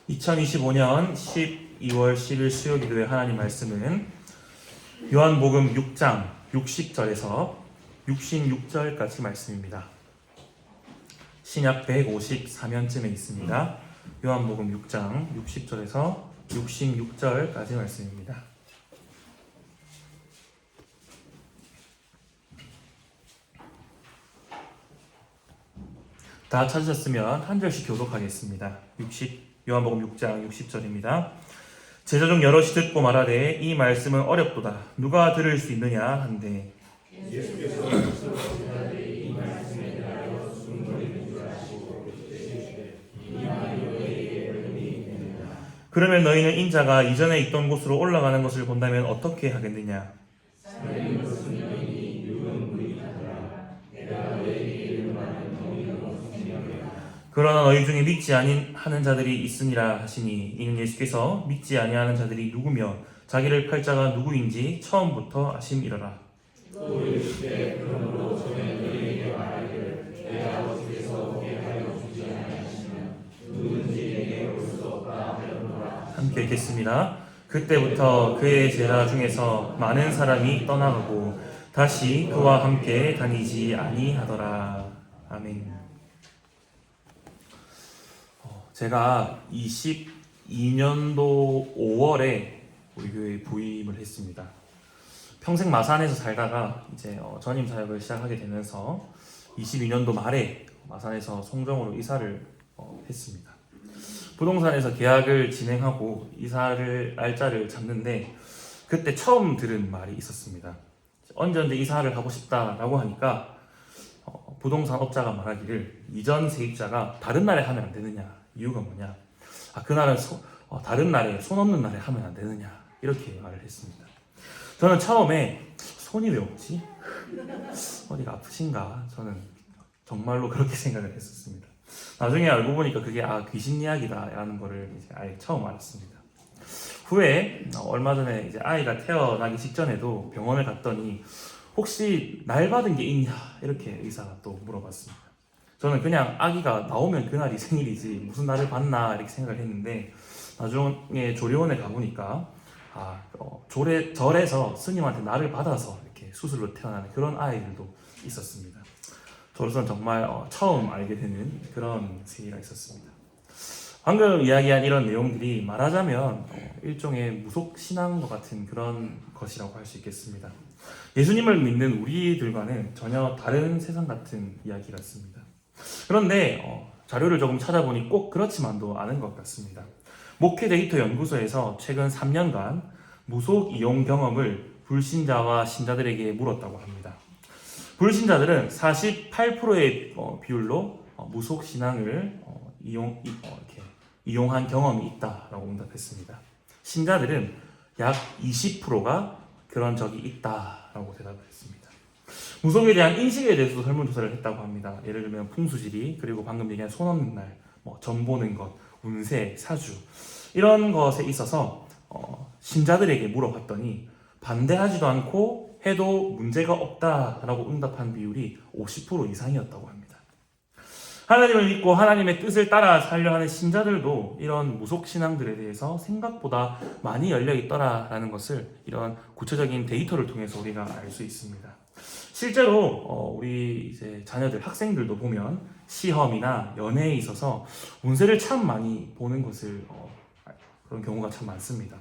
2025년 12월 10일 수요기도의 하나님 말씀은 요한복음 6장 60절에서 66절까지 말씀입니다. 신약 154면쯤에 있습니다. 요한복음 6장 60절에서 66절까지 말씀입니다. 다 찾으셨으면 한 절씩 교독하겠습니다. 요한복음 6장 60절입니다. 제자 중 여럿이 듣고 말하되 이 말씀은 어렵도다. 누가 들을 수 있느냐 한데 예수께서 이 말씀에 대하여 순종하는 줄 아시고 이 말이 너희에게 어려움이 있느냐. 그러면 너희는 인자가 이전에 있던 곳으로 올라가는 것을 본다면 어떻게 하겠느냐. 그러나 너희 중에 믿지 아니하는 자들이 있으니라 하시니 이는 예수께서 믿지 아니하는 자들이 누구며 자기를 팔 자가 누구인지 처음부터 아심이러라. 또 예수께 그러므로 전에 너희에게 말하기를 내 아버지께서 오게 하여 주지 아니하시면 누구든지 내게 올 수 없다 하였노라. 함께 읽겠습니다. 그때부터 그의 제자 중에서 많은 사람이 떠나가고 다시 그와 함께 다니지 아니하더라. 아멘. 제가 22년도 5월에 우리 교회에 부임을 했습니다. 평생 마산에서 살다가 이제 전임 사역을 시작하게 되면서 22년도 말에 마산에서 송정으로 이사를 했습니다. 부동산에서 계약을 진행하고 이사를 날짜를 잡는데 그때 처음 들은 말이 있었습니다. 언제 이사를 하고 싶다라고 하니까 부동산 업자가 말하기를 이전 세입자가 다른 날에 하면 안 되느냐. 이유가 뭐냐? 그날은 다른 날에 손 없는 날에 하면 안 되느냐? 이렇게 말을 했습니다. 저는 처음에 손이 왜 없지? 어디가 아프신가? 저는 정말로 그렇게 생각을 했었습니다. 나중에 알고 보니까 그게 귀신 이야기다라는 거를 이제 처음 알았습니다. 후에 얼마 전에 이제 아이가 태어나기 직전에도 병원을 갔더니 혹시 날 받은 게 있냐? 이렇게 의사가 또 물어봤습니다. 저는 그냥 아기가 나오면 그날이 생일이지 무슨 날을 봤나 이렇게 생각을 했는데 나중에 조리원에 가보니까 절에서 스님한테 날을 받아서 이렇게 수술로 태어나는 그런 아이들도 있었습니다. 저로서는 정말 처음 알게 되는 그런 세계가 있었습니다. 방금 이야기한 이런 내용들이 말하자면 일종의 무속신앙과 같은 그런 것이라고 할 수 있겠습니다. 예수님을 믿는 우리들과는 전혀 다른 세상 같은 이야기 같습니다. 그런데 자료를 조금 찾아보니 꼭 그렇지만도 않은 것 같습니다. 목회 데이터 연구소에서 최근 3년간 무속 이용 경험을 불신자와 신자들에게 물었다고 합니다. 불신자들은 48%의 비율로 무속 신앙을 이용한 경험이 있다라고 응답했습니다. 신자들은 약 20%가 그런 적이 있다라고 대답을 했습니다. 무속에 대한 인식에 대해서도 설문조사를 했다고 합니다. 예를 들면 풍수지리, 그리고 방금 얘기한 손 없는 날, 점 보는 것, 운세, 사주 이런 것에 있어서 신자들에게 물어봤더니 반대하지도 않고 해도 문제가 없다라고 응답한 비율이 50% 이상이었다고 합니다. 하나님을 믿고 하나님의 뜻을 따라 살려 하는 신자들도 이런 무속신앙들에 대해서 생각보다 많이 열려있더라라는 것을 이런 구체적인 데이터를 통해서 우리가 알 수 있습니다. 실제로 우리 이제 자녀들, 학생들도 보면 시험이나 연애에 있어서 운세를 참 많이 보는 것을 그런 경우가 참 많습니다.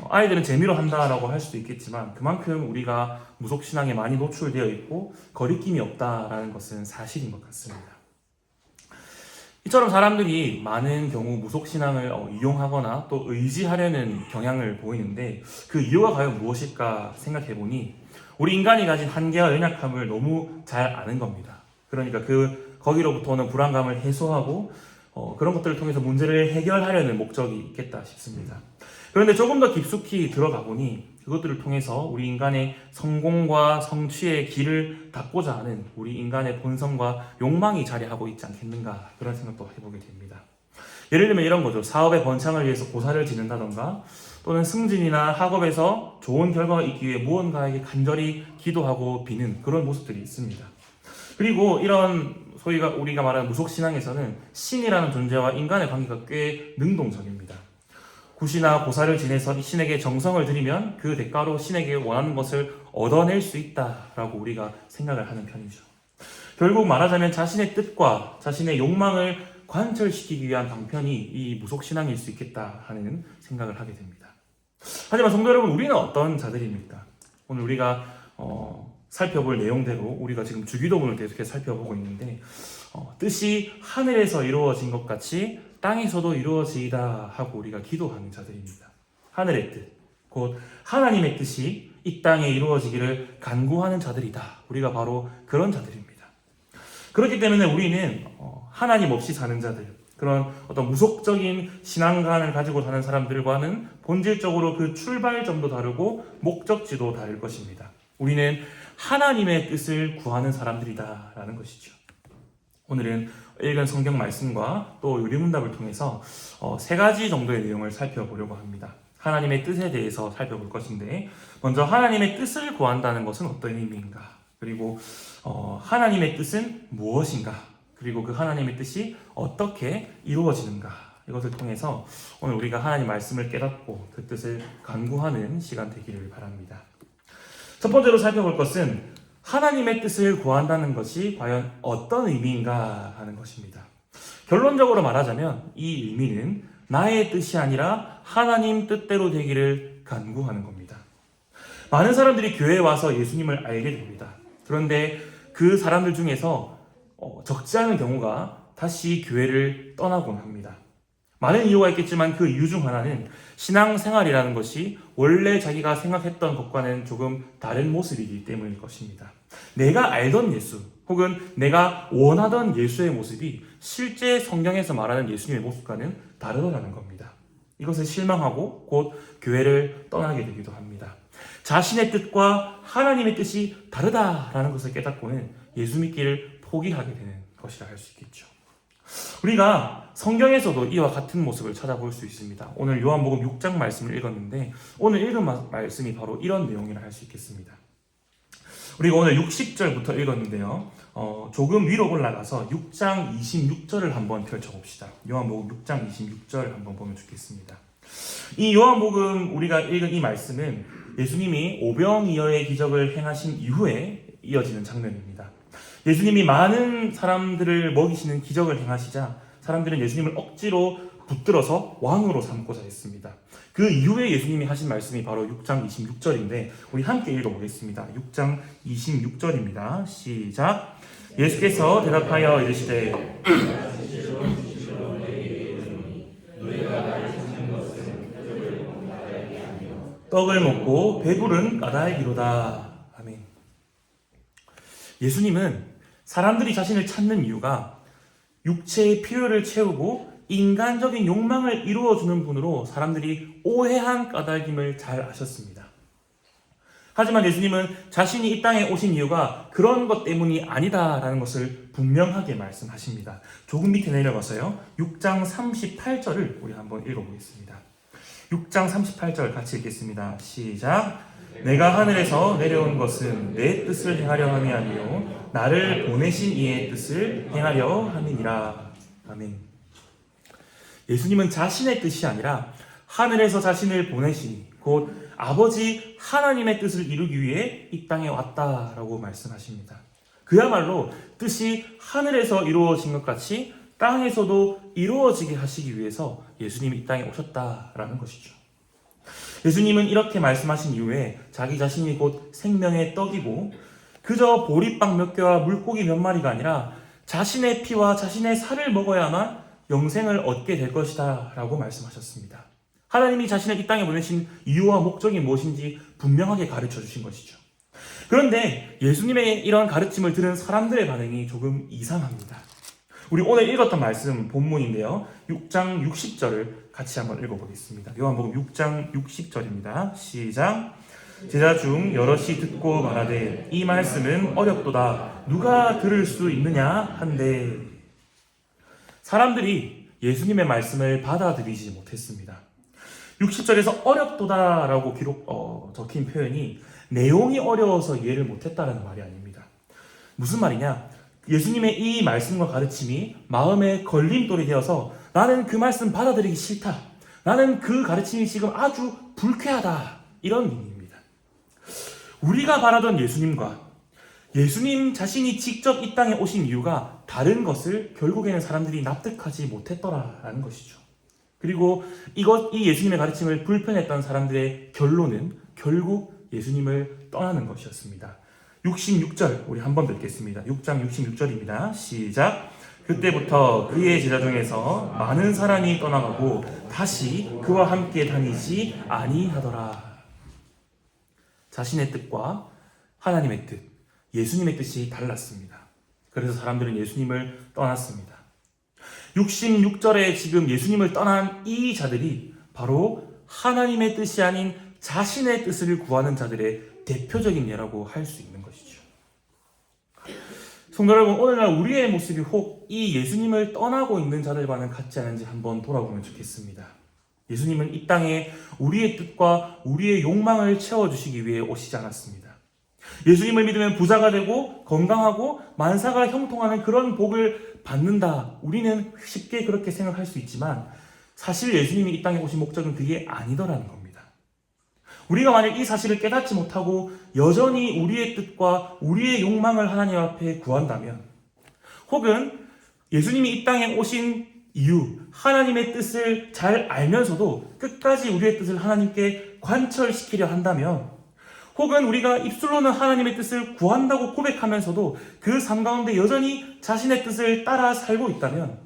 아이들은 재미로 한다라고 할 수도 있겠지만 그만큼 우리가 무속신앙에 많이 노출되어 있고 거리낌이 없다라는 것은 사실인 것 같습니다. 이처럼 사람들이 많은 경우 무속신앙을 이용하거나 또 의지하려는 경향을 보이는데 그 이유가 과연 무엇일까 생각해보니 우리 인간이 가진 한계와 연약함을 너무 잘 아는 겁니다. 그러니까 거기로부터 오는 불안감을 해소하고 그런 것들을 통해서 문제를 해결하려는 목적이 있겠다 싶습니다. 그런데 조금 더 깊숙이 들어가 보니 그것들을 통해서 우리 인간의 성공과 성취의 길을 닫고자 하는 우리 인간의 본성과 욕망이 자리하고 있지 않겠는가 그런 생각도 해보게 됩니다. 예를 들면 이런 거죠. 사업의 번창을 위해서 고사를 지는다던가 또는 승진이나 학업에서 좋은 결과가 있기 위해 무언가에게 간절히 기도하고 비는 그런 모습들이 있습니다. 그리고 이런 소위가 우리가 말하는 무속신앙에서는 신이라는 존재와 인간의 관계가 꽤 능동적입니다. 굿이나 고사를 지내서 이 신에게 정성을 들이면 그 대가로 신에게 원하는 것을 얻어낼 수 있다라고 우리가 생각을 하는 편이죠. 결국 말하자면 자신의 뜻과 자신의 욕망을 관철시키기 위한 방편이 이 무속신앙일 수 있겠다 하는 생각을 하게 됩니다. 하지만 성도 여러분, 우리는 어떤 자들입니까? 오늘 우리가 살펴볼 내용대로 우리가 지금 주기도문을 계속해서 살펴보고 있는데 뜻이 하늘에서 이루어진 것 같이 땅에서도 이루어지이다 하고 우리가 기도하는 자들입니다. 하늘의 뜻, 곧 하나님의 뜻이 이 땅에 이루어지기를 간구하는 자들이다. 우리가 바로 그런 자들입니다. 그렇기 때문에 우리는 하나님 없이 사는 자들, 그런 어떤 무속적인 신앙관을 가지고 사는 사람들과는 본질적으로 그 출발점도 다르고 목적지도 다를 것입니다. 우리는 하나님의 뜻을 구하는 사람들이다라는 것이죠. 오늘은 읽은 성경 말씀과 또 요리문답을 통해서 3가지 정도의 내용을 살펴보려고 합니다. 하나님의 뜻에 대해서 살펴볼 것인데, 먼저 하나님의 뜻을 구한다는 것은 어떤 의미인가? 그리고 하나님의 뜻은 무엇인가? 그리고 그 하나님의 뜻이 어떻게 이루어지는가? 이것을 통해서 오늘 우리가 하나님 말씀을 깨닫고 그 뜻을 간구하는 시간 되기를 바랍니다. 첫 번째로 살펴볼 것은 하나님의 뜻을 구한다는 것이 과연 어떤 의미인가 하는 것입니다. 결론적으로 말하자면 이 의미는 나의 뜻이 아니라 하나님 뜻대로 되기를 간구하는 겁니다. 많은 사람들이 교회에 와서 예수님을 알게 됩니다. 그런데 그 사람들 중에서 적지 않은 경우가 다시 교회를 떠나곤 합니다. 많은 이유가 있겠지만 그 이유 중 하나는 신앙생활이라는 것이 원래 자기가 생각했던 것과는 조금 다른 모습이기 때문일 것입니다. 내가 알던 예수 혹은 내가 원하던 예수의 모습이 실제 성경에서 말하는 예수님의 모습과는 다르다는 겁니다. 이것을 실망하고 곧 교회를 떠나게 되기도 합니다. 자신의 뜻과 하나님의 뜻이 다르다라는 것을 깨닫고는 예수 믿기를 포기하게 되는 것이라 할 수 있겠죠. 우리가 성경에서도 이와 같은 모습을 찾아볼 수 있습니다. 오늘 요한복음 6장 말씀을 읽었는데 오늘 읽은 말씀이 바로 이런 내용이라 할 수 있겠습니다. 우리가 오늘 60절부터 읽었는데요. 조금 위로 올라가서 6장 26절을 한번 펼쳐봅시다. 요한복음 6장 26절 한번 보면 좋겠습니다. 이 요한복음 우리가 읽은 이 말씀은 예수님이 오병이어의 기적을 행하신 이후에 이어지는 장면입니다. 예수님이 많은 사람들을 먹이시는 기적을 행하시자 사람들은 예수님을 억지로 붙들어서 왕으로 삼고자 했습니다. 그 이후에 예수님이 하신 말씀이 바로 6장 26절인데 우리 함께 읽어보겠습니다. 6장 26절입니다. 시작. 예수께서 대답하여 이르시되 떡을 먹고 배부른 까닭이로다. 아멘. 예수님은 사람들이 자신을 찾는 이유가 육체의 필요를 채우고 인간적인 욕망을 이루어주는 분으로 사람들이 오해한 까닭임을 잘 아셨습니다. 하지만 예수님은 자신이 이 땅에 오신 이유가 그런 것 때문이 아니다라는 것을 분명하게 말씀하십니다. 조금 밑에 내려가서요. 6장 38절을 우리 한번 읽어보겠습니다. 6장 38절 같이 읽겠습니다. 시작. 내가 하늘에서 내려온 것은 내 뜻을 행하려 함이 아니요 나를 보내신 이의 뜻을 행하려 함이니라. 아멘. 예수님은 자신의 뜻이 아니라 하늘에서 자신을 보내신 곧 아버지 하나님의 뜻을 이루기 위해 이 땅에 왔다라고 말씀하십니다. 그야말로 뜻이 하늘에서 이루어진 것 같이 땅에서도 이루어지게 하시기 위해서 예수님이 이 땅에 오셨다라는 것이죠. 예수님은 이렇게 말씀하신 이후에 자기 자신이 곧 생명의 떡이고 그저 보리빵 몇 개와 물고기 몇 마리가 아니라 자신의 피와 자신의 살을 먹어야만 영생을 얻게 될 것이다 라고 말씀하셨습니다. 하나님이 자신을 이 땅에 보내신 이유와 목적이 무엇인지 분명하게 가르쳐 주신 것이죠. 그런데 예수님의 이런 가르침을 들은 사람들의 반응이 조금 이상합니다. 우리 오늘 읽었던 말씀 본문인데요. 6장 60절을 같이 한번 읽어보겠습니다. 요한복음 6장 60절입니다. 시작. 제자 중 여럿이 듣고 말하되 이 말씀은 어렵도다. 누가 들을 수 있느냐 한데 사람들이 예수님의 말씀을 받아들이지 못했습니다. 60절에서 어렵도다라고 적힌 표현이 내용이 어려워서 이해를 못했다는 말이 아닙니다. 무슨 말이냐? 예수님의 이 말씀과 가르침이 마음에 걸림돌이 되어서 나는 그 말씀 받아들이기 싫다. 나는 그 가르침이 지금 아주 불쾌하다. 이런 의미입니다. 우리가 바라던 예수님과 예수님 자신이 직접 이 땅에 오신 이유가 다른 것을 결국에는 사람들이 납득하지 못했더라라는 것이죠. 그리고 이 예수님의 가르침을 불편했던 사람들의 결론은 결국 예수님을 떠나는 것이었습니다. 66절 우리 한번 읽겠습니다. 6장 66절입니다. 시작. 그때부터 그의 제자 중에서 많은 사람이 떠나가고 다시 그와 함께 다니지 아니하더라. 자신의 뜻과 하나님의 뜻, 예수님의 뜻이 달랐습니다. 그래서 사람들은 예수님을 떠났습니다. 66절에 지금 예수님을 떠난 이 자들이 바로 하나님의 뜻이 아닌 자신의 뜻을 구하는 자들의 대표적인 예라고 할 수 있는 것이죠. 성도 여러분, 오늘날 우리의 모습이 혹 이 예수님을 떠나고 있는 자들과는 같지 않은지 한번 돌아보면 좋겠습니다. 예수님은 이 땅에 우리의 뜻과 우리의 욕망을 채워주시기 위해 오시지 않았습니다. 예수님을 믿으면 부자가 되고 건강하고 만사가 형통하는 그런 복을 받는다. 우리는 쉽게 그렇게 생각할 수 있지만 사실 예수님이 이 땅에 오신 목적은 그게 아니더라는 겁니다. 우리가 만약 이 사실을 깨닫지 못하고 여전히 우리의 뜻과 우리의 욕망을 하나님 앞에 구한다면, 혹은 예수님이 이 땅에 오신 이유, 하나님의 뜻을 잘 알면서도 끝까지 우리의 뜻을 하나님께 관철시키려 한다면, 혹은 우리가 입술로는 하나님의 뜻을 구한다고 고백하면서도 그 삶 가운데 여전히 자신의 뜻을 따라 살고 있다면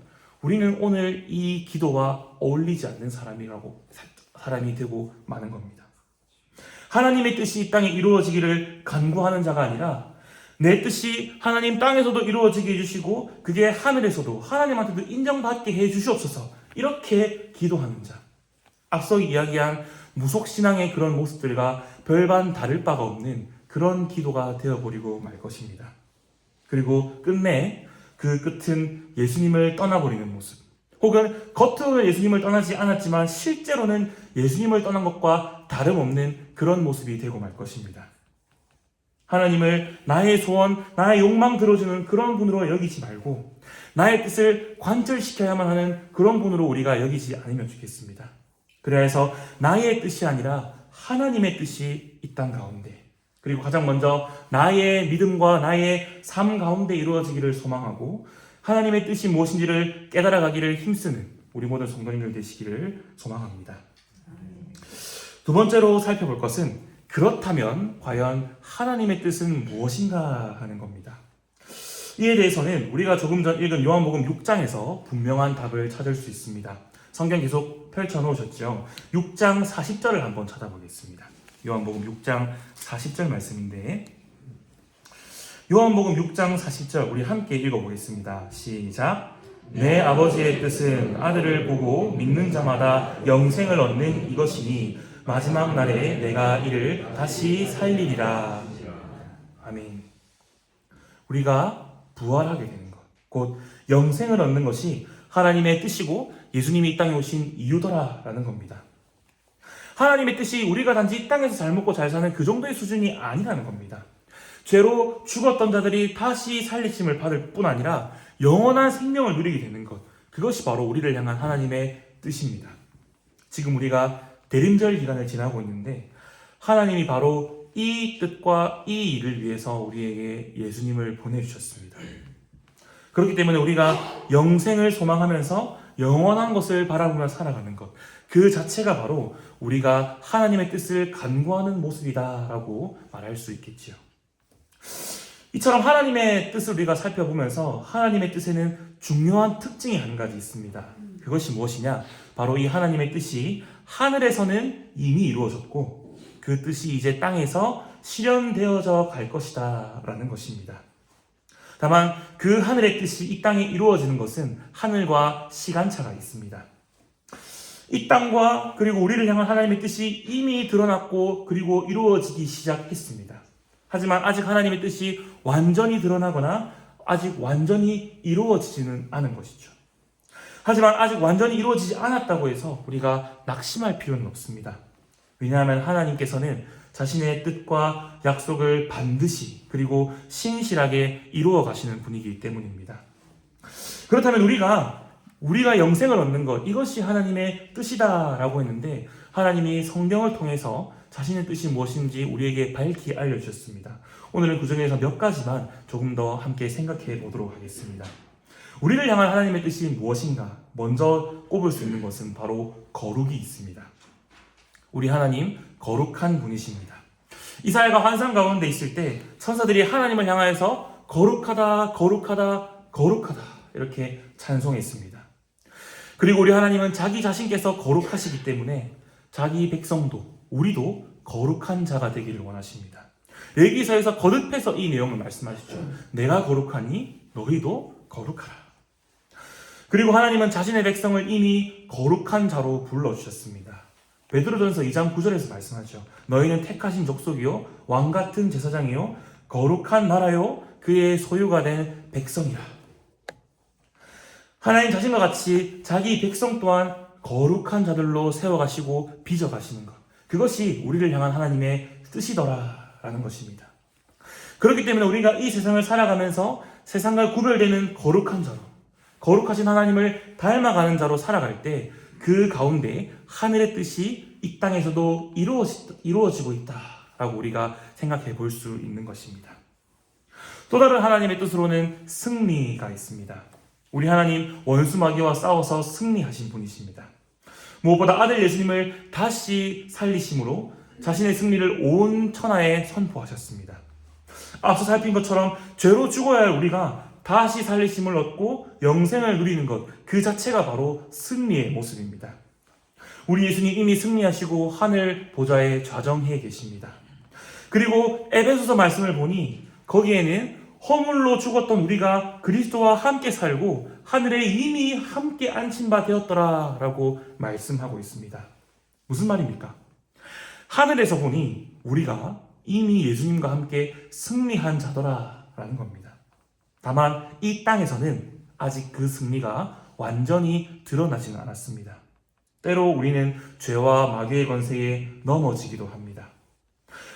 우리는 오늘 이 기도와 어울리지 않는 사람이 되고 마는 겁니다. 하나님의 뜻이 이 땅에 이루어지기를 간구하는 자가 아니라 내 뜻이 하나님 땅에서도 이루어지게 해주시고 그게 하늘에서도 하나님한테도 인정받게 해주시옵소서, 이렇게 기도하는 자. 앞서 이야기한 무속신앙의 그런 모습들과 별반 다를 바가 없는 그런 기도가 되어버리고 말 것입니다. 그리고 끝내 그 끝은 예수님을 떠나버리는 모습, 혹은 겉으로는 예수님을 떠나지 않았지만 실제로는 예수님을 떠난 것과 다름없는 그런 모습이 되고 말 것입니다. 하나님을 나의 소원, 나의 욕망 들어주는 그런 분으로 여기지 말고 나의 뜻을 관철시켜야만 하는 그런 분으로 우리가 여기지 않으면 좋겠습니다. 그래야 해서 나의 뜻이 아니라 하나님의 뜻이 이 땅 가운데, 그리고 가장 먼저 나의 믿음과 나의 삶 가운데 이루어지기를 소망하고 하나님의 뜻이 무엇인지를 깨달아가기를 힘쓰는 우리 모든 성도님들 되시기를 소망합니다. 두 번째로 살펴볼 것은 그렇다면 과연 하나님의 뜻은 무엇인가 하는 겁니다. 이에 대해서는 우리가 조금 전 읽은 요한복음 6장에서 분명한 답을 찾을 수 있습니다. 성경 계속 펼쳐놓으셨죠. 6장 40절을 한번 찾아보겠습니다. 요한복음 6장 40절 말씀인데, 요한복음 6장 40절 우리 함께 읽어보겠습니다. 시작. 내 아버지의 뜻은 아들을 보고 믿는 자마다 영생을 얻는 이것이니 마지막 날에 내가 이를 다시 살리리라. 아멘. 우리가 부활하게 되는 것, 곧 영생을 얻는 것이 하나님의 뜻이고 예수님이 이 땅에 오신 이유더라라는 겁니다. 하나님의 뜻이 우리가 단지 이 땅에서 잘 먹고 잘 사는 그 정도의 수준이 아니라는 겁니다. 죄로 죽었던 자들이 다시 살리심을 받을 뿐 아니라 영원한 생명을 누리게 되는 것, 그것이 바로 우리를 향한 하나님의 뜻입니다. 지금 우리가 대림절 기간을 지나고 있는데 하나님이 바로 이 뜻과 이 일을 위해서 우리에게 예수님을 보내주셨습니다. 그렇기 때문에 우리가 영생을 소망하면서 영원한 것을 바라보며 살아가는 것, 그 자체가 바로 우리가 하나님의 뜻을 간구하는 모습이다라고 말할 수 있겠지요. 이처럼 하나님의 뜻을 우리가 살펴보면서 하나님의 뜻에는 중요한 특징이 한 가지 있습니다. 그것이 무엇이냐? 바로 이 하나님의 뜻이 하늘에서는 이미 이루어졌고 그 뜻이 이제 땅에서 실현되어져 갈 것이다 라는 것입니다. 다만 그 하늘의 뜻이 이 땅에 이루어지는 것은 하늘과 시간차가 있습니다. 이 땅과 그리고 우리를 향한 하나님의 뜻이 이미 드러났고 그리고 이루어지기 시작했습니다. 하지만 아직 하나님의 뜻이 완전히 드러나거나 아직 완전히 이루어지지는 않은 것이죠. 하지만 아직 완전히 이루어지지 않았다고 해서 우리가 낙심할 필요는 없습니다. 왜냐하면 하나님께서는 자신의 뜻과 약속을 반드시 그리고 신실하게 이루어 가시는 분이기 때문입니다. 그렇다면 우리가 영생을 얻는 것, 이것이 하나님의 뜻이다라고 했는데, 하나님이 성경을 통해서 자신의 뜻이 무엇인지 우리에게 밝히 알려주셨습니다. 오늘은 그 중에서 몇 가지만 조금 더 함께 생각해 보도록 하겠습니다. 우리를 향한 하나님의 뜻이 무엇인가? 먼저 꼽을 수 있는 것은 바로 거룩이 있습니다. 우리 하나님 거룩한 분이십니다. 이사야가 환상 가운데 있을 때 천사들이 하나님을 향하여서 거룩하다, 거룩하다, 거룩하다 이렇게 찬송했습니다. 그리고 우리 하나님은 자기 자신께서 거룩하시기 때문에 자기 백성도, 우리도 거룩한 자가 되기를 원하십니다. 레위기서에서 거듭해서 이 내용을 말씀하시죠. 내가 거룩하니 너희도 거룩하라. 그리고 하나님은 자신의 백성을 이미 거룩한 자로 불러주셨습니다. 베드로전서 2장 9절에서 말씀하죠. 너희는 택하신 족속이요 왕같은 제사장이요 거룩한 나라요 그의 소유가 된 백성이라. 하나님 자신과 같이 자기 백성 또한 거룩한 자들로 세워가시고 빚어가시는 것, 그것이 우리를 향한 하나님의 뜻이더라라는 것입니다. 그렇기 때문에 우리가 이 세상을 살아가면서 세상과 구별되는 거룩한 자로, 거룩하신 하나님을 닮아가는 자로 살아갈 때 그 가운데 하늘의 뜻이 이 땅에서도 이루어지고 있다라고 우리가 생각해 볼 수 있는 것입니다. 또 다른 하나님의 뜻으로는 승리가 있습니다. 우리 하나님 원수 마귀와 싸워서 승리하신 분이십니다. 무엇보다 아들 예수님을 다시 살리심으로 자신의 승리를 온 천하에 선포하셨습니다. 앞서 살핀 것처럼 죄로 죽어야 할 우리가 다시 살리심을 얻고 영생을 누리는 것, 그 자체가 바로 승리의 모습입니다. 우리 예수님 이미 승리하시고 하늘 보좌에 좌정해 계십니다. 그리고 에베소서 말씀을 보니 거기에는 허물로 죽었던 우리가 그리스도와 함께 살고 하늘에 이미 함께 앉힌 바 되었더라 라고 말씀하고 있습니다. 무슨 말입니까? 하늘에서 보니 우리가 이미 예수님과 함께 승리한 자더라 라는 겁니다. 다만 이 땅에서는 아직 그 승리가 완전히 드러나지는 않았습니다. 때로 우리는 죄와 마귀의 권세에 넘어지기도 합니다.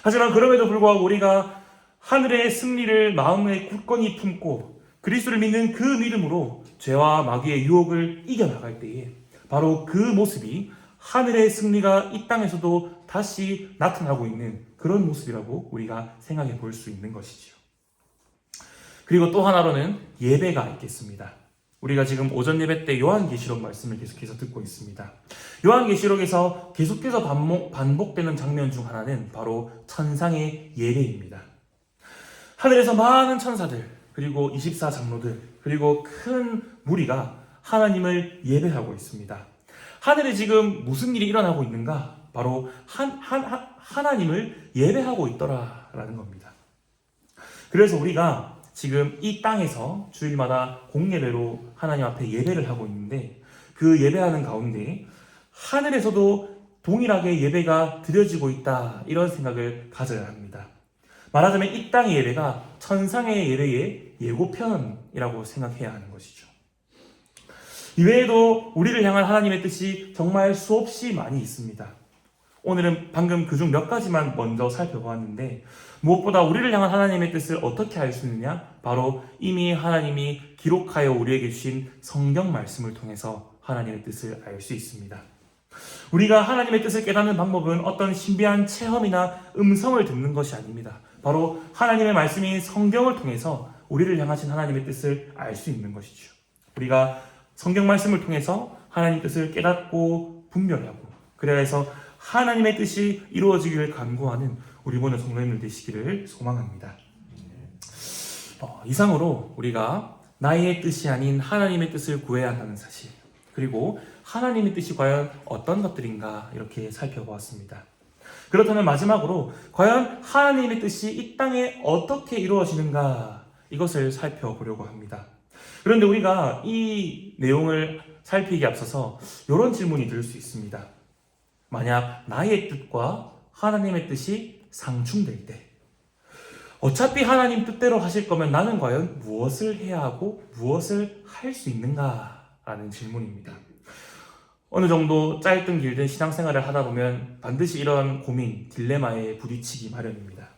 하지만 그럼에도 불구하고 우리가 하늘의 승리를 마음에 굳건히 품고 그리스도를 믿는 그 믿음으로 죄와 마귀의 유혹을 이겨나갈 때에 바로 그 모습이 하늘의 승리가 이 땅에서도 다시 나타나고 있는 그런 모습이라고 우리가 생각해 볼 수 있는 것이죠. 그리고 또 하나로는 예배가 있겠습니다. 우리가 지금 오전 예배 때 요한계시록 말씀을 계속해서 듣고 있습니다. 요한계시록에서 계속해서 반복되는 장면 중 하나는 바로 천상의 예배입니다. 하늘에서 많은 천사들, 그리고 24장로들, 그리고 큰 무리가 하나님을 예배하고 있습니다. 하늘에 지금 무슨 일이 일어나고 있는가? 바로 하나님을 예배하고 있더라라는 겁니다. 그래서 우리가 지금 이 땅에서 주일마다 공예배로 하나님 앞에 예배를 하고 있는데 그 예배하는 가운데 하늘에서도 동일하게 예배가 드려지고 있다, 이런 생각을 가져야 합니다. 말하자면 이 땅의 예배가 천상의 예배의 예고편이라고 생각해야 하는 것이죠. 이외에도 우리를 향한 하나님의 뜻이 정말 수없이 많이 있습니다. 오늘은 방금 그중 몇 가지만 먼저 살펴보았는데 무엇보다 우리를 향한 하나님의 뜻을 어떻게 알 수 있느냐? 바로 이미 하나님이 기록하여 우리에게 주신 성경 말씀을 통해서 하나님의 뜻을 알 수 있습니다. 우리가 하나님의 뜻을 깨닫는 방법은 어떤 신비한 체험이나 음성을 듣는 것이 아닙니다. 바로 하나님의 말씀인 성경을 통해서 우리를 향하신 하나님의 뜻을 알 수 있는 것이죠. 우리가 성경 말씀을 통해서 하나님의 뜻을 깨닫고 분별하고, 그래야 해서 하나님의 뜻이 이루어지기를 간구하는 우리 모든 성도님들 되시기를 소망합니다. 이상으로 우리가 나의 뜻이 아닌 하나님의 뜻을 구해야 한다는 사실, 그리고 하나님의 뜻이 과연 어떤 것들인가 이렇게 살펴보았습니다. 그렇다면 마지막으로 과연 하나님의 뜻이 이 땅에 어떻게 이루어지는가, 이것을 살펴보려고 합니다. 그런데 우리가 이 내용을 살피기에 앞서서 이런 질문이 들 수 있습니다. 만약 나의 뜻과 하나님의 뜻이 상충될 때, 어차피 하나님 뜻대로 하실 거면 나는 과연 무엇을 해야 하고 무엇을 할 수 있는가? 라는 질문입니다. 어느 정도 짧든 길든 신앙생활을 하다 보면 반드시 이런 고민, 딜레마에 부딪히기 마련입니다.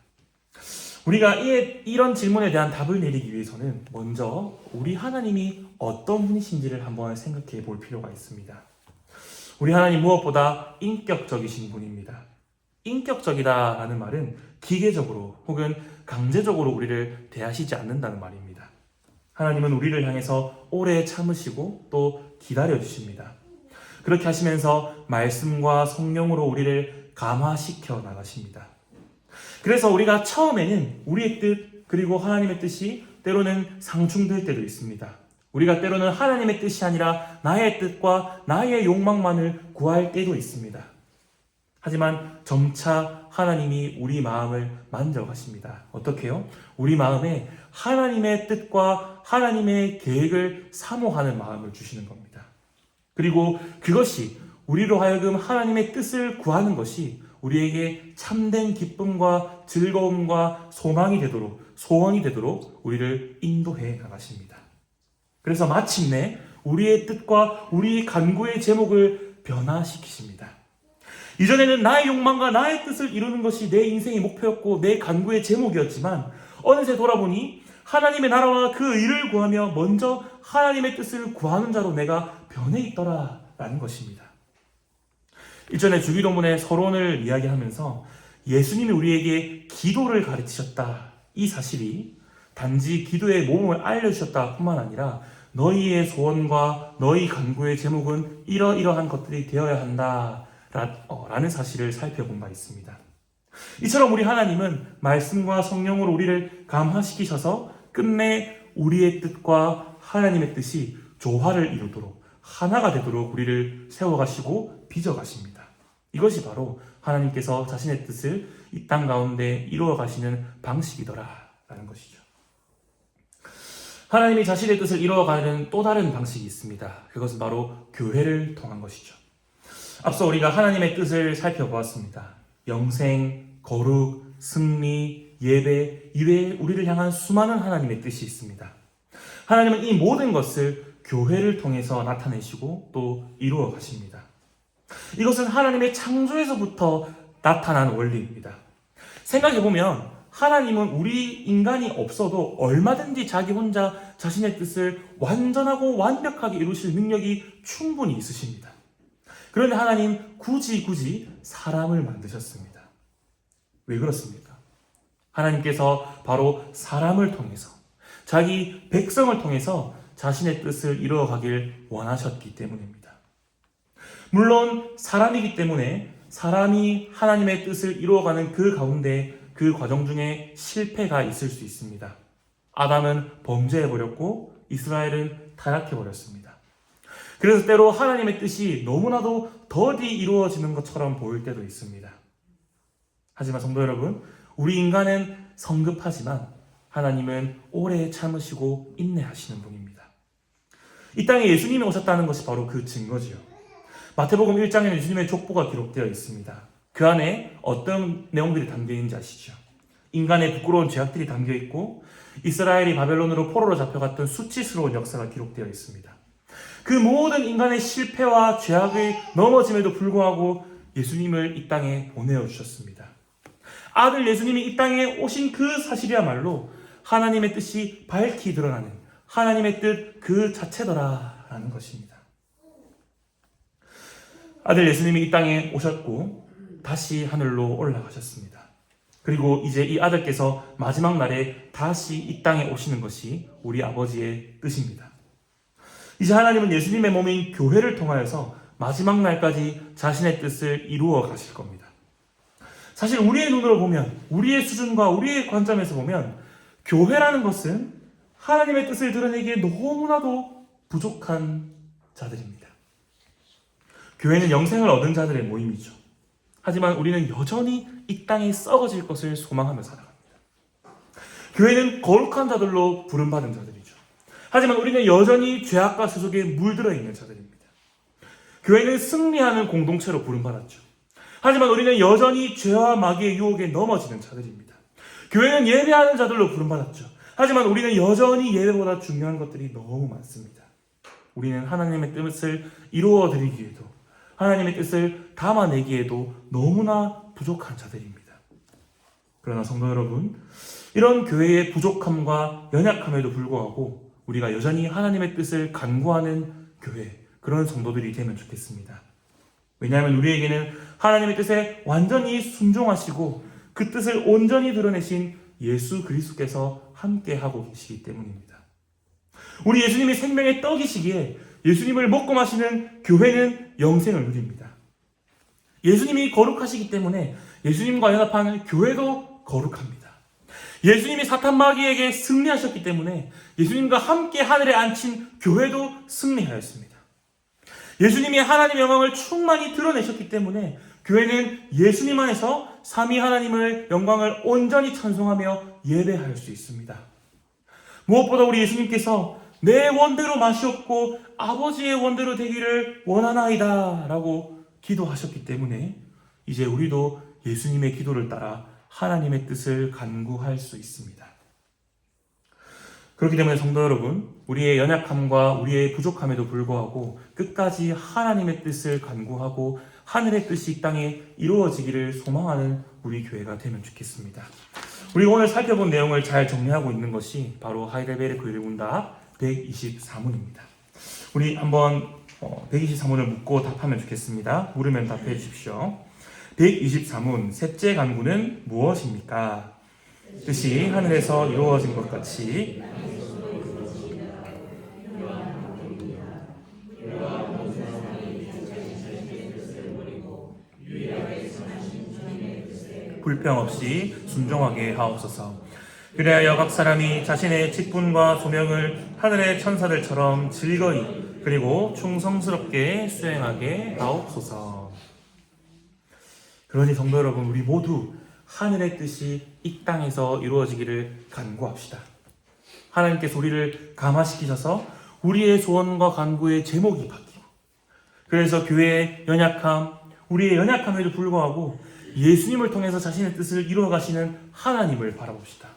우리가 이런 질문에 대한 답을 내리기 위해서는 먼저 우리 하나님이 어떤 분이신지를 한번 생각해 볼 필요가 있습니다. 우리 하나님 무엇보다 인격적이신 분입니다. 인격적이다라는 말은 기계적으로 혹은 강제적으로 우리를 대하시지 않는다는 말입니다. 하나님은 우리를 향해서 오래 참으시고 또 기다려주십니다. 그렇게 하시면서 말씀과 성령으로 우리를 감화시켜 나가십니다. 그래서 우리가 처음에는 우리의 뜻 그리고 하나님의 뜻이 때로는 상충될 때도 있습니다. 우리가 때로는 하나님의 뜻이 아니라 나의 뜻과 나의 욕망만을 구할 때도 있습니다. 하지만 점차 하나님이 우리 마음을 만져가십니다. 어떻게요? 우리 마음에 하나님의 뜻과 하나님의 계획을 사모하는 마음을 주시는 겁니다. 그리고 그것이 우리로 하여금 하나님의 뜻을 구하는 것이 우리에게 참된 기쁨과 즐거움과 소망이 되도록, 소원이 되도록 우리를 인도해 나가십니다. 그래서 마침내 우리의 뜻과 우리 간구의 제목을 변화시키십니다. 이전에는 나의 욕망과 나의 뜻을 이루는 것이 내 인생의 목표였고 내 간구의 제목이었지만 어느새 돌아보니 하나님의 나라와 그 의를 구하며 먼저 하나님의 뜻을 구하는 자로 내가 변해 있더라라는 것입니다. 일전에 주기도문의 서론을 이야기하면서 예수님이 우리에게 기도를 가르치셨다. 이 사실이 단지 기도의 모범을 알려주셨다 뿐만 아니라 너희의 소원과 너희 간구의 제목은 이러이러한 것들이 되어야 한다 라는 사실을 살펴본 바 있습니다. 이처럼 우리 하나님은 말씀과 성령으로 우리를 감화시키셔서 끝내 우리의 뜻과 하나님의 뜻이 조화를 이루도록 하나가 되도록 우리를 세워가시고 빚어가십니다. 이것이 바로 하나님께서 자신의 뜻을 이 땅 가운데 이루어가시는 방식이더라라는 것이죠. 하나님이 자신의 뜻을 이루어가는 또 다른 방식이 있습니다. 그것은 바로 교회를 통한 것이죠. 앞서 우리가 하나님의 뜻을 살펴보았습니다. 영생, 거룩, 승리, 예배, 이외에 우리를 향한 수많은 하나님의 뜻이 있습니다. 하나님은 이 모든 것을 교회를 통해서 나타내시고 또 이루어 가십니다. 이것은 하나님의 창조에서부터 나타난 원리입니다. 생각해보면 하나님은 우리 인간이 없어도 얼마든지 자기 혼자 자신의 뜻을 완전하고 완벽하게 이루실 능력이 충분히 있으십니다. 그런데 하나님 굳이 사람을 만드셨습니다. 왜 그렇습니까? 하나님께서 바로 사람을 통해서 자기 백성을 통해서 자신의 뜻을 이루어가길 원하셨기 때문입니다. 물론 사람이기 때문에 사람이 하나님의 뜻을 이루어가는 그 가운데 그 과정 중에 실패가 있을 수 있습니다. 아담은 범죄해버렸고 이스라엘은 타락해버렸습니다. 그래서 때로 하나님의 뜻이 너무나도 더디 이루어지는 것처럼 보일 때도 있습니다. 하지만 성도 여러분, 우리 인간은 성급하지만 하나님은 오래 참으시고 인내하시는 분입니다. 이 땅에 예수님이 오셨다는 것이 바로 그 증거지요. 마태복음 1장에는 예수님의 족보가 기록되어 있습니다. 그 안에 어떤 내용들이 담겨 있는지 아시죠? 인간의 부끄러운 죄악들이 담겨 있고 이스라엘이 바벨론으로 포로로 잡혀갔던 수치스러운 역사가 기록되어 있습니다. 그 모든 인간의 실패와 죄악의 넘어짐에도 불구하고 예수님을 이 땅에 보내어 주셨습니다. 아들 예수님이 이 땅에 오신 그 사실이야말로 하나님의 뜻이 밝히 드러나는 하나님의 뜻 그 자체더라라는 것입니다. 아들 예수님이 이 땅에 오셨고 다시 하늘로 올라가셨습니다. 그리고 이제 이 아들께서 마지막 날에 다시 이 땅에 오시는 것이 우리 아버지의 뜻입니다. 이제 하나님은 예수님의 몸인 교회를 통하여서 마지막 날까지 자신의 뜻을 이루어 가실 겁니다. 사실 우리의 눈으로 보면, 우리의 수준과 우리의 관점에서 보면 교회라는 것은 하나님의 뜻을 드러내기에 너무나도 부족한 자들입니다. 교회는 영생을 얻은 자들의 모임이죠. 하지만 우리는 여전히 이 땅에 썩어질 것을 소망하며 살아갑니다. 교회는 거룩한 자들로 부름받은 자들이죠. 하지만 우리는 여전히 죄악과 세속에 물들어 있는 자들입니다. 교회는 승리하는 공동체로 부름받았죠. 하지만 우리는 여전히 죄와 마귀의 유혹에 넘어지는 자들입니다. 교회는 예배하는 자들로 부름받았죠. 하지만 우리는 여전히 예배보다 중요한 것들이 너무 많습니다. 우리는 하나님의 뜻을 이루어 드리기 위해도 하나님의 뜻을 담아내기에도 너무나 부족한 자들입니다. 그러나 성도 여러분, 이런 교회의 부족함과 연약함에도 불구하고 우리가 여전히 하나님의 뜻을 간구하는 교회, 그런 성도들이 되면 좋겠습니다. 왜냐하면 우리에게는 하나님의 뜻에 완전히 순종하시고 그 뜻을 온전히 드러내신 예수 그리스도께서 함께하고 계시기 때문입니다. 우리 예수님이 생명의 떡이시기에 예수님을 먹고 마시는 교회는 영생을 누립니다. 예수님이 거룩하시기 때문에 예수님과 연합하는 교회도 거룩합니다. 예수님이 사탄 마귀에게 승리하셨기 때문에 예수님과 함께 하늘에 앉힌 교회도 승리하였습니다. 예수님이 하나님의 영광을 충만히 드러내셨기 때문에 교회는 예수님 안에서 삼위 하나님의 영광을 온전히 찬송하며 예배할 수 있습니다. 무엇보다 우리 예수님께서 내 원대로 마시옵고 아버지의 원대로 되기를 원하나이다 라고 기도하셨기 때문에 이제 우리도 예수님의 기도를 따라 하나님의 뜻을 간구할 수 있습니다. 그렇기 때문에 성도 여러분, 우리의 연약함과 우리의 부족함에도 불구하고 끝까지 하나님의 뜻을 간구하고 하늘의 뜻이 이 땅에 이루어지기를 소망하는 우리 교회가 되면 좋겠습니다. 우리가 오늘 살펴본 내용을 잘 정리하고 있는 것이 바로 하이델베르크 일문답 124문입니다. 우리 한번 124문을 묻고 답하면 좋겠습니다. 물으면 답해 주십시오. 124문, 셋째 간구는 무엇입니까? 뜻이 하늘에서 이루어진 것 같이 불평 없이 순종하게 하옵소서. 그래야 각 사람이 자신의 직분과 소명을 하늘의 천사들처럼 즐거이 그리고 충성스럽게 수행하게 하옵소서. 그러니 성도 여러분, 우리 모두 하늘의 뜻이 이 땅에서 이루어지기를 간구합시다. 하나님께서 우리를 감화시키셔서 우리의 소원과 간구의 제목이 바뀌고, 그래서 교회의 연약함, 우리의 연약함에도 불구하고 예수님을 통해서 자신의 뜻을 이루어 가시는 하나님을 바라봅시다.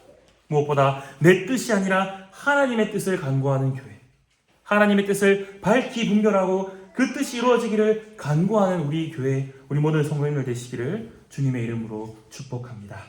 무엇보다 내 뜻이 아니라 하나님의 뜻을 간구하는 교회, 하나님의 뜻을 밝히 분별하고 그 뜻이 이루어지기를 간구하는 우리 교회, 우리 모든 성도님들 되시기를 주님의 이름으로 축복합니다.